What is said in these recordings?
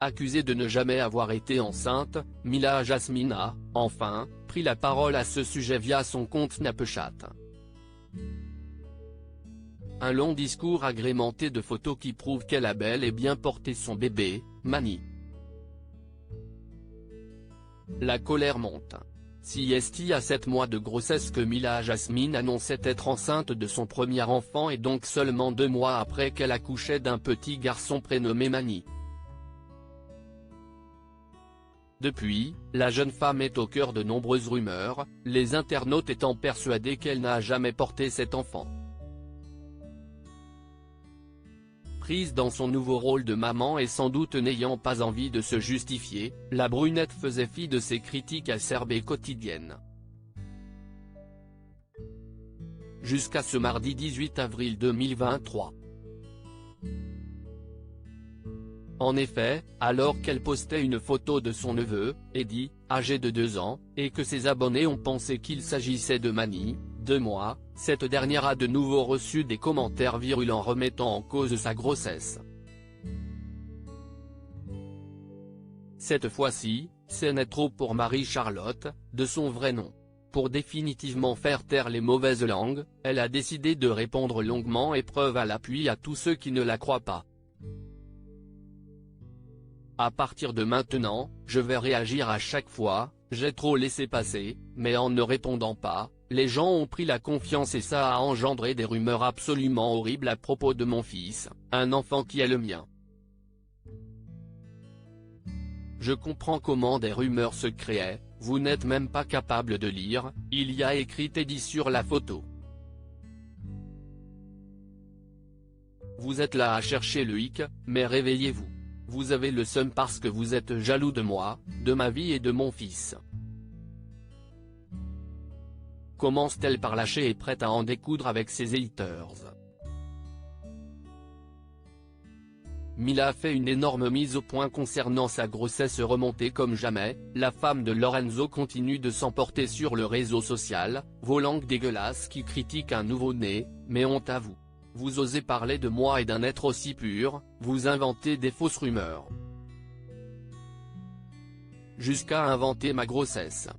Accusée de ne jamais avoir été enceinte, Mila Jasmine a, enfin, pris la parole à ce sujet via son compte Snapchat. Un long discours agrémenté de photos qui prouvent qu'elle a bel et bien porté son bébé, Mani. La colère monte. Si est à 7 mois de grossesse que Mila Jasmine annonçait être enceinte de son premier enfant et donc seulement 2 mois après qu'elle accouchait d'un petit garçon prénommé Mani. Depuis, la jeune femme est au cœur de nombreuses rumeurs, les internautes étant persuadés qu'elle n'a jamais porté cet enfant. Prise dans son nouveau rôle de maman et sans doute n'ayant pas envie de se justifier, la brunette faisait fi de ses critiques acerbes et quotidiennes. Jusqu'à ce mardi 18 avril 2023. En effet, alors qu'elle postait une photo de son neveu, Eddie, âgé de 2 ans, et que ses abonnés ont pensé qu'il s'agissait de Mani, 2 mois, cette dernière a de nouveau reçu des commentaires virulents remettant en cause sa grossesse. Cette fois-ci, ce n'est trop pour Marie-Charlotte, de son vrai nom. Pour définitivement faire taire les mauvaises langues, elle a décidé de répondre longuement et preuve à l'appui à tous ceux qui ne la croient pas. À partir de maintenant, je vais réagir à chaque fois, j'ai trop laissé passer, mais en ne répondant pas, les gens ont pris la confiance et ça a engendré des rumeurs absolument horribles à propos de mon fils, un enfant qui est le mien. Je comprends comment des rumeurs se créaient, vous n'êtes même pas capable de lire, il y a écrit Teddy sur la photo. Vous êtes là à chercher le hic, mais réveillez-vous. Vous avez le seum parce que vous êtes jaloux de moi, de ma vie et de mon fils. Commence-t-elle par lâcher et prête à en découdre avec ses haters. Mila fait une énorme mise au point concernant sa grossesse remontée comme jamais, la femme de Lorenzo continue de s'emporter sur le réseau social, vos langues dégueulasses qui critiquent un nouveau-né, mais honte à vous. Vous osez parler de moi et d'un être aussi pur, vous inventez des fausses rumeurs. Jusqu'à inventer ma grossesse.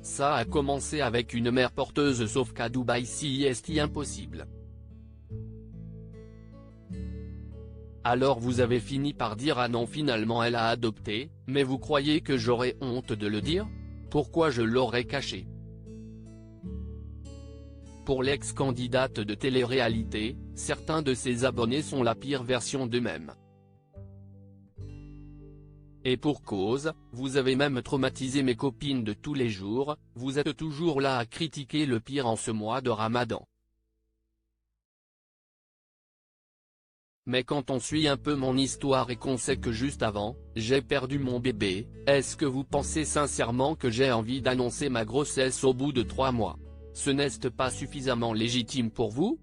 Ça a commencé avec une mère porteuse sauf qu'à Dubaï c'est impossible. Alors vous avez fini par dire ah non finalement elle a adopté, mais vous croyez que j'aurais honte de le dire? Pourquoi je l'aurais caché? Pour l'ex-candidate de télé-réalité, certains de ses abonnés sont la pire version d'eux-mêmes. Et pour cause, vous avez même traumatisé mes copines de tous les jours, vous êtes toujours là à critiquer le pire en ce mois de Ramadan. Mais quand on suit un peu mon histoire et qu'on sait que juste avant, j'ai perdu mon bébé, est-ce que vous pensez sincèrement que j'ai envie d'annoncer ma grossesse au bout de 3 mois? Ce n'est pas suffisamment légitime pour vous?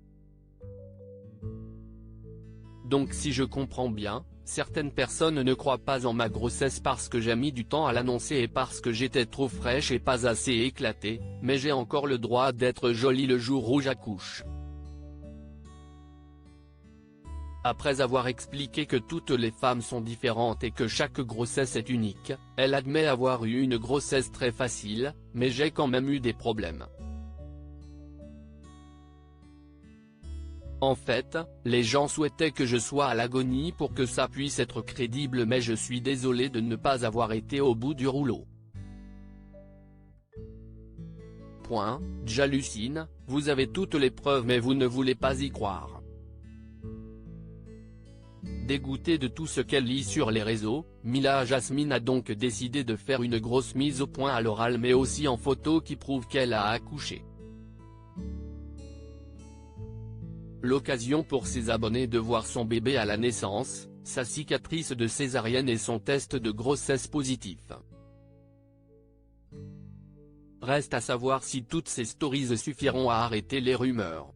Donc si je comprends bien, certaines personnes ne croient pas en ma grossesse parce que j'ai mis du temps à l'annoncer et parce que j'étais trop fraîche et pas assez éclatée, mais j'ai encore le droit d'être jolie le jour où j'accouche. Après avoir expliqué que toutes les femmes sont différentes et que chaque grossesse est unique, elle admet avoir eu une grossesse très facile, mais j'ai quand même eu des problèmes. En fait, les gens souhaitaient que je sois à l'agonie pour que ça puisse être crédible mais je suis désolé de ne pas avoir été au bout du rouleau. J'hallucine, vous avez toutes les preuves mais vous ne voulez pas y croire. Dégoûtée de tout ce qu'elle lit sur les réseaux, Mila Jasmine a donc décidé de faire une grosse mise au point à l'oral mais aussi en photo qui prouve qu'elle a accouché. L'occasion pour ses abonnés de voir son bébé à la naissance, sa cicatrice de césarienne et son test de grossesse positif. Reste à savoir si toutes ces stories suffiront à arrêter les rumeurs.